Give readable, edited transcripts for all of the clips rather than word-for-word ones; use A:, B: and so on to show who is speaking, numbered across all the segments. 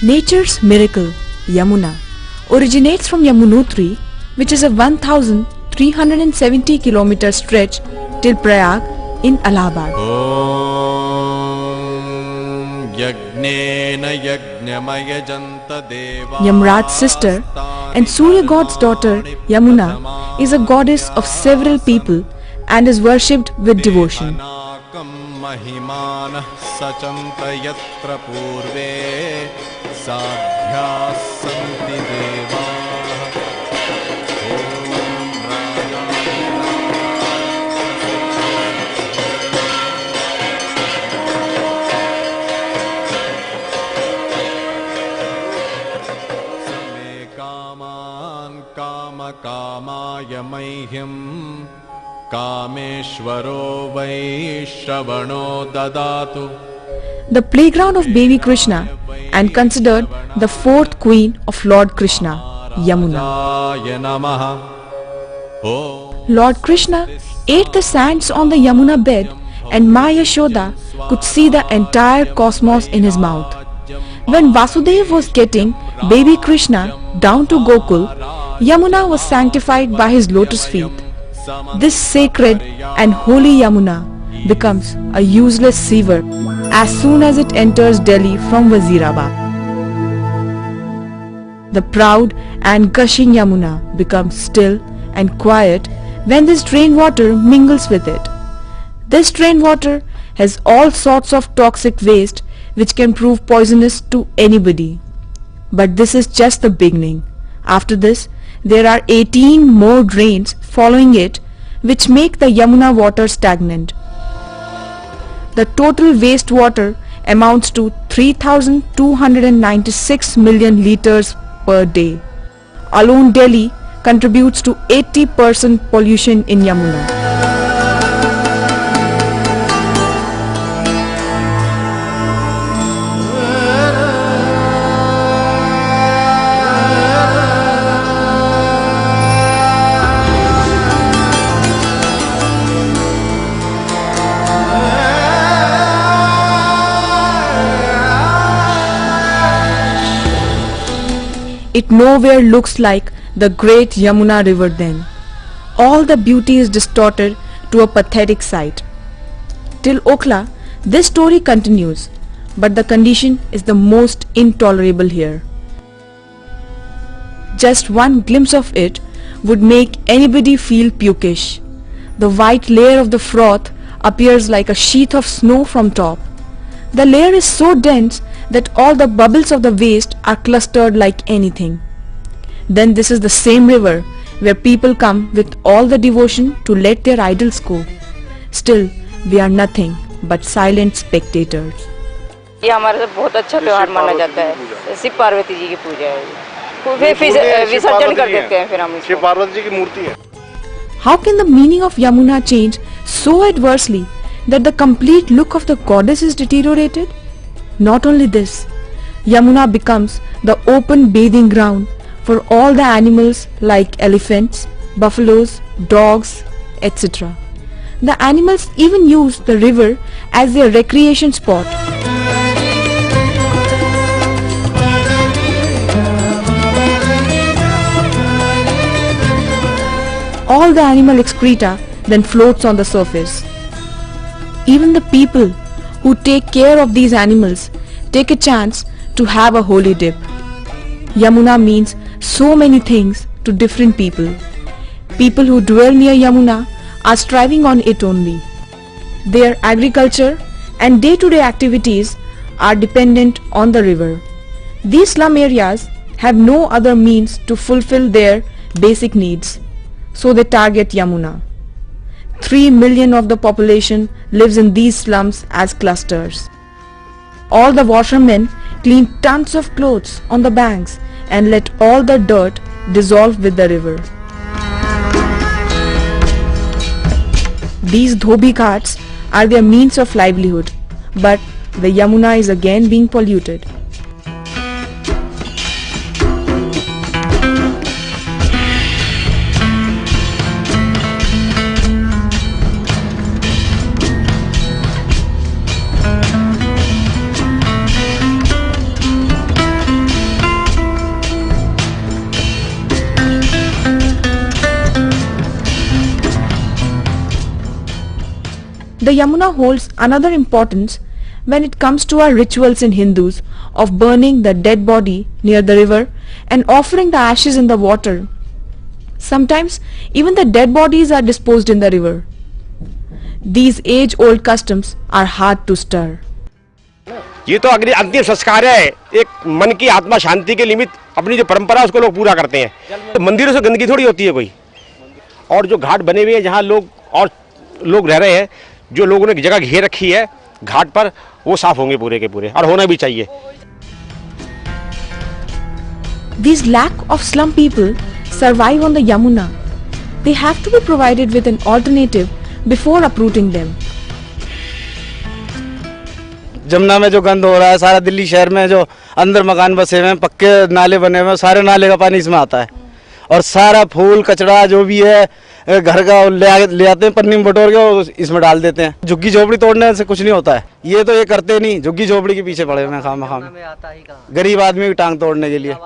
A: Nature's miracle, Yamuna, originates from Yamunotri, which is a 1,370 km stretch till Prayag in Allahabad. Yamraj's sister and Surya god's daughter Yamuna is a goddess of several people and is worshipped with devotion.
B: कामायमह्यं कामेश्वरो वै श्रवणो ददातु.
A: The playground of baby Krishna and considered the fourth queen of Lord Krishna, Yamuna. Lord Krishna ate the sands on the Yamuna bed and Ma Yashoda could see the entire cosmos in his mouth. When Vasudev was getting baby Krishna down to Gokul, Yamuna was sanctified by his lotus feet. This sacred and holy Yamuna becomes a useless sewer as soon as it enters Delhi from Wazirabad. The proud and gushing Yamuna becomes still and quiet when this rainwater mingles with it. This rainwater has all sorts of toxic waste which can prove poisonous to anybody. But this is just the beginning. After this, there are 18 more drains following it which make the Yamuna water stagnant. The total wastewater amounts to 3,296 million liters per day. Alone Delhi contributes to 80% pollution in Yamuna. It nowhere looks like the great Yamuna river then. All the beauty is distorted to a pathetic sight. Till Okhla, this story continues, but the condition is the most intolerable here. Just one glimpse of it would make anybody feel pukish. The white layer of the froth appears like a sheath of snow from top. The layer is so dense that all the bubbles of the waste are clustered like anything. Then this is the same river where people come with all the devotion to let their idols go. Still, we are nothing but silent spectators.
C: ये हमारे बहुत अच्छा त्योहार माना जाता है. शिव पार्वती जी की पूजा है. फिर विसर्जन कर देते हैं फिर हम. शिव पार्वती जी की मूर्ति है.
A: How can the meaning of Yamuna change so adversely that the complete look of the goddess is deteriorated? Not only this, Yamuna becomes the open bathing ground for all the animals like elephants, buffaloes, dogs, etc. The animals even use the river as their recreation spot. All the animal excreta then floats on the surface. Even the people who take care of these animals take a chance to have a holy dip. Yamuna means so many things to different people. People who dwell near Yamuna are striving on it only. Their agriculture and day-to-day activities are dependent on the river. These slum areas have no other means to fulfill their basic needs, so they target Yamuna. 3 million of the population lives in these slums as clusters. All the washermen clean tons of clothes on the banks and let all the dirt dissolve with the river. These dhobi ghats are their means of livelihood, but the Yamuna is again being polluted. The Yamuna holds another importance when it comes to our rituals in Hindus of burning the dead body near the river and offering the ashes in the water. Sometimes even the dead bodies are disposed in the river. These age-old customs are hard to stir.
D: ये तो अग्नि अंतिम संस्कार है, एक मन की आत्मा शांति के निमित्त अपनी जो परंपरा है उसको लोग पूरा करते हैं। तो मंदिरों से गंदगी थोड़ी होती है कोई, और जो घाट बने हुए हैं जहाँ लोग रह रहे हैं, जो लोगों ने जगह घेर रखी है घाट पर, वो साफ होंगे पूरे के पूरे, और होना भी चाहिए।
A: These lack of slum people survive on the Yamuna. They have to be provided with an alternative before uprooting them.
E: Jamuna में जो गंद हो रहा है, सारा दिल्ली शहर में जो अंदर मकान बसे हुए हैं, पक्के नाले बने हुए हैं, सारे नाले का पानी इसमें आता है, और सारा फूल कचड़ा जो भी है घर का ले आते हैं, पन्नी में बटोर के और इसमें डाल देते हैं। झुग्गी झोपड़ी तोड़ने से कुछ नहीं होता है, ये तो ये करते नहीं, झुग्गी झोपड़ी के पीछे पड़े हुए हैं खाम खाम, गरीब आदमी की टांग तोड़ने के लिए।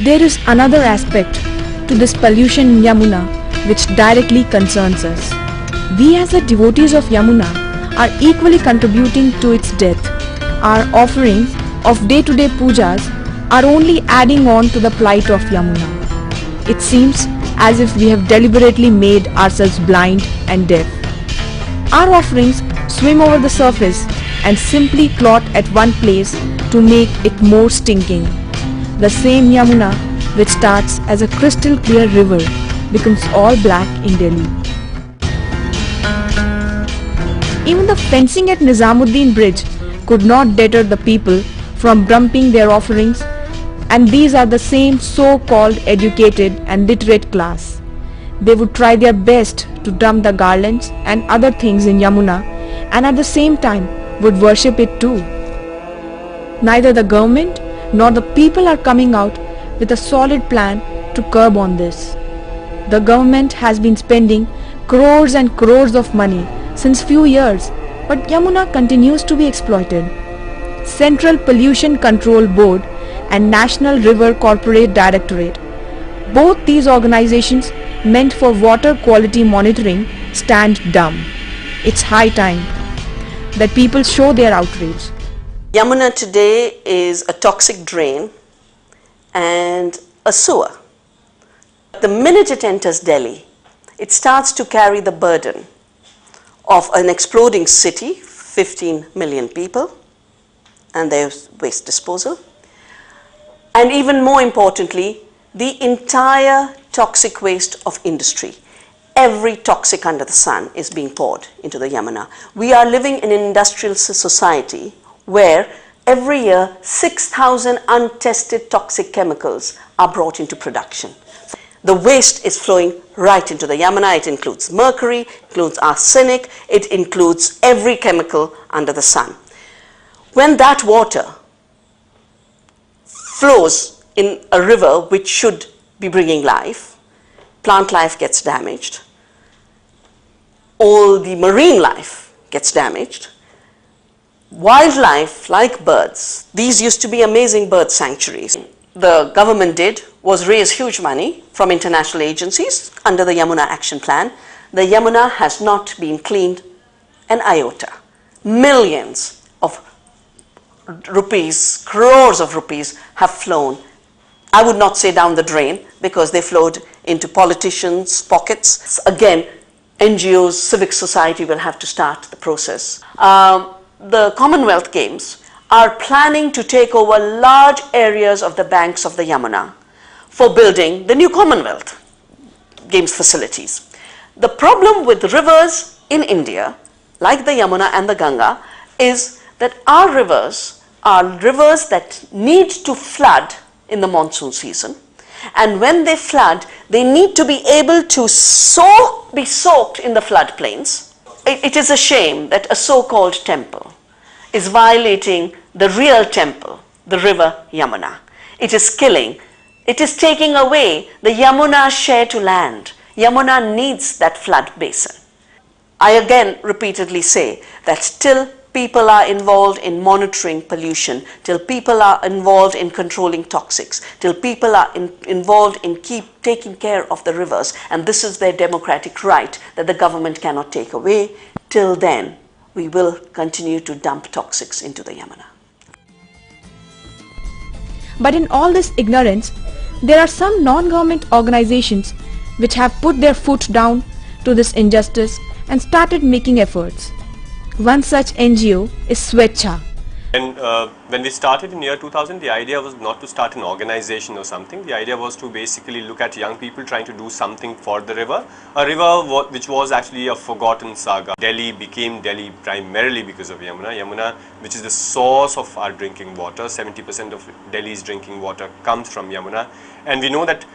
A: There is another aspect to this pollution in Yamuna which directly concerns us. We as the devotees of Yamuna are equally contributing to its death. Our offerings of day-to-day pujas are only adding on to the plight of Yamuna. It seems as if we have deliberately made ourselves blind and deaf. Our offerings swim over the surface and simply clot at one place to make it more stinking. The same Yamuna, which starts as a crystal clear river, becomes all black in Delhi. Even the fencing at Nizamuddin Bridge could not deter the people from dumping their offerings, and these are the same so-called educated and literate class. They would try their best to dump the garlands and other things in Yamuna, and at the same time would worship it too. Neither the government nor the people are coming out with a solid plan to curb on this. The government has been spending crores and crores of money since few years, but Yamuna continues to be exploited. Central Pollution Control Board and National River Corporate Directorate, both these organizations meant for water quality monitoring, stand dumb. It's high time that people show their outrage.
F: Yamuna today is a toxic drain and a sewer. The minute it enters Delhi, it starts to carry the burden of an exploding city, 15 million people, and their waste disposal. And even more importantly, the entire toxic waste of industry. Every toxic under the sun is being poured into the Yamuna. We are living in an industrial society where every year 6,000 untested toxic chemicals are brought into production. The waste is flowing right into the Yamuna. It includes mercury, it includes arsenic, it includes every chemical under the sun. When that water flows in a river which should be bringing life, plant life gets damaged, all the marine life gets damaged. Wildlife, like birds, these used to be amazing bird sanctuaries. The government did was raise huge money from international agencies under the Yamuna Action Plan. The Yamuna has not been cleaned an iota. Millions of rupees, crores of rupees have flown. I would not say down the drain because they flowed into politicians' pockets. Again, NGOs, civic society will have to start the process. The Commonwealth Games are planning to take over large areas of the banks of the Yamuna for building the new Commonwealth Games facilities. The problem with rivers in India, like the Yamuna and the Ganga, is that our rivers are rivers that need to flood in the monsoon season. And when they flood, they need to be able to be soaked in the floodplains. It is a shame that a so-called temple is violating the real temple, the river Yamuna. It is killing, it is taking away the Yamuna share to land. Yamuna needs that flood basin. I again repeatedly say that till people are involved in monitoring pollution, till people are involved in controlling toxics, till people are involved in taking care of the rivers, and this is their democratic right that the government cannot take away, Till then, we will continue to dump toxics into the Yamuna.
A: But in all this ignorance, there are some non-government organizations which have put their foot down to this injustice and started making efforts. One such NGO is Swechha.
G: And when we started in year 2000, the idea was not to start an organization or something. The idea was to basically look at young people trying to do something for the river. A river which was actually a forgotten saga. Delhi became Delhi primarily because of Yamuna. Yamuna, which is the source of our drinking water. 70% of Delhi's drinking water comes from Yamuna. And we know that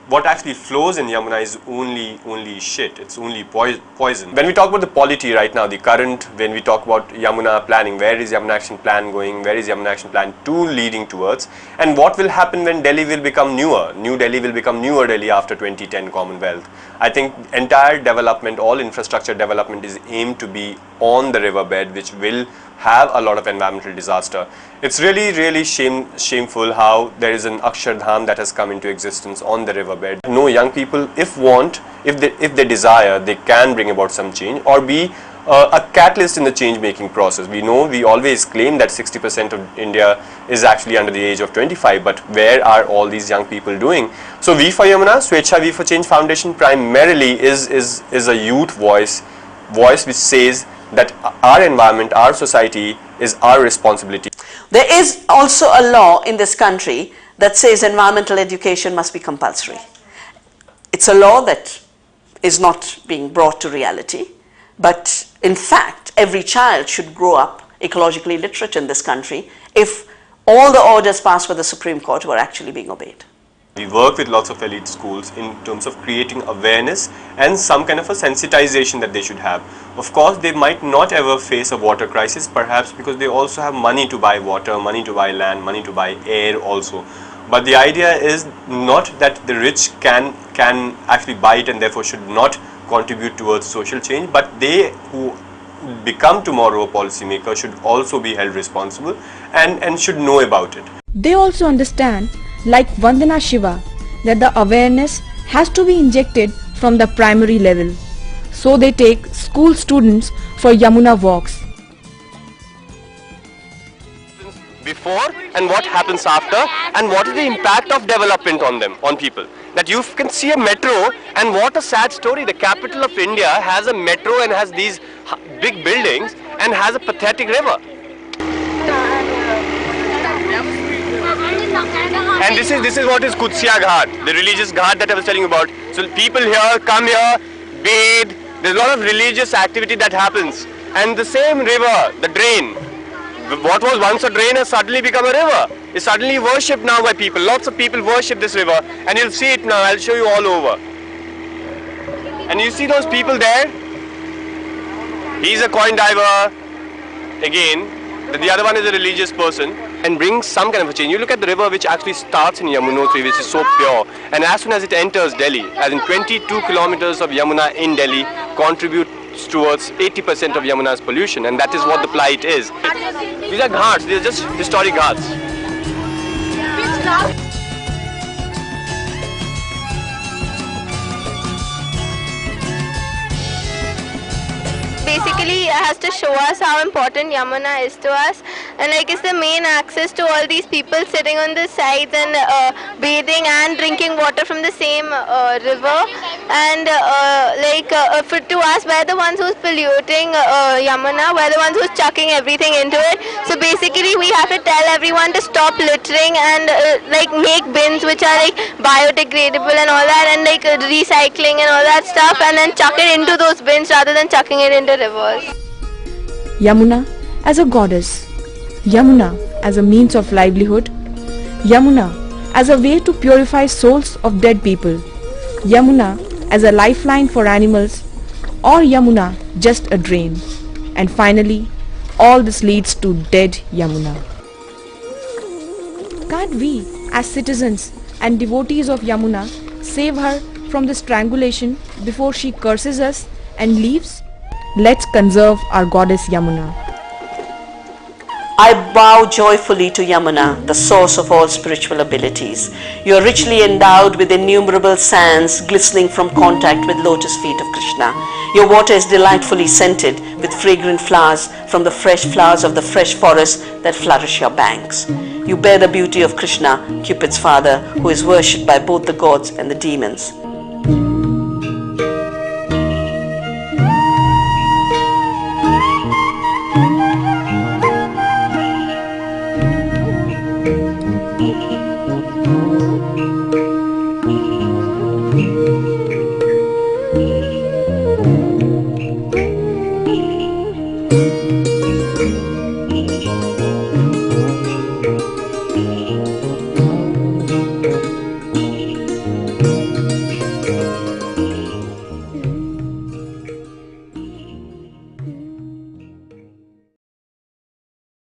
G: what actually flows in Yamuna is only shit, it's only poison. When we talk about the polity right now, the current, when we talk about Yamuna planning, where is Yamuna Action Plan going, where is Yamuna Action Plan 2 leading towards, and what will happen when Delhi will become newer, New Delhi will become newer Delhi after 2010 Commonwealth. I think entire development, all infrastructure development is aimed to be on the riverbed, which will have a lot of environmental disaster. It's really shameful how there is an Akshardham that has come into existence on the riverbed. No, young people, if they desire, they can bring about some change or be a catalyst in the change making process. We know, we always claim that 60% of India is actually under the age of 25, but where are all these young people doing? So We for Yamuna, Swechha We for Change Foundation primarily is a youth voice which says that our environment, our society is our responsibility.
F: There is also a law in this country that says environmental education must be compulsory. It's a law that is not being brought to reality, but in fact, every child should grow up ecologically literate in this country if all the orders passed by the Supreme Court were actually being obeyed.
G: We work with lots of elite schools in terms of creating awareness and some kind of a sensitization that they should have. Of course, they might not ever face a water crisis, perhaps because they also have money to buy water, money to buy land, money to buy air also. But the idea is not that the rich can actually buy it and therefore should not contribute towards social change, but they who become tomorrow a policymaker should also be held responsible and should know about it.
A: They also understand, like Vandana Shiva, that the awareness has to be injected from the primary level. So they take school students for Yamuna walks.
G: Before and what happens after, and what is the impact of development on them, on people. That you can see a metro, and what a sad story, the capital of India has a metro and has these big buildings and has a pathetic river. And this is what is Kutsia Ghat, the religious ghat that I was telling you about. So people here come here, bathe, there's a lot of religious activity that happens. And the same river, the drain, what was once a drain has suddenly become a river. It's suddenly worshipped now by people. Lots of people worship this river, and you'll see it now. I'll show you all over. And you see those people there? He's a coin diver, again. The other one is a religious person, and brings some kind of a change. You look at the river which actually starts in Yamunotri, which is so pure, and as soon as it enters Delhi, as in 22 kilometers of Yamuna in Delhi contributes towards 80% of Yamuna's pollution, and that is what the plight is. These are ghats, these are just historic ghats.
H: Basically, it has to show us how important Yamuna is to us, and like it's the main access to all these people sitting on the sides and bathing and drinking water from the same river. And to us, we're the ones who's polluting Yamuna, we're the ones who's chucking everything into it. So basically, we have to tell everyone to stop littering and make bins which are like biodegradable and all that, and like recycling and all that stuff, and then chuck it into those bins rather than chucking it into rivers.
A: Yamuna as a goddess, Yamuna as a means of livelihood, Yamuna as a way to purify souls of dead people, Yamuna as a lifeline for animals, or Yamuna just a drain. And finally, all this leads to dead Yamuna. Can't we, as citizens and devotees of Yamuna, save her from the strangulation before she curses us and leaves? Let's conserve our goddess Yamuna.
F: I bow joyfully to Yamuna, the source of all spiritual abilities. You are richly endowed with innumerable sands glistening from contact with lotus feet of Krishna. Your water is delightfully scented with fragrant flowers from the fresh flowers of the fresh forests that flourish your banks. You bear the beauty of Krishna, Cupid's father, who is worshipped by both the gods and the demons.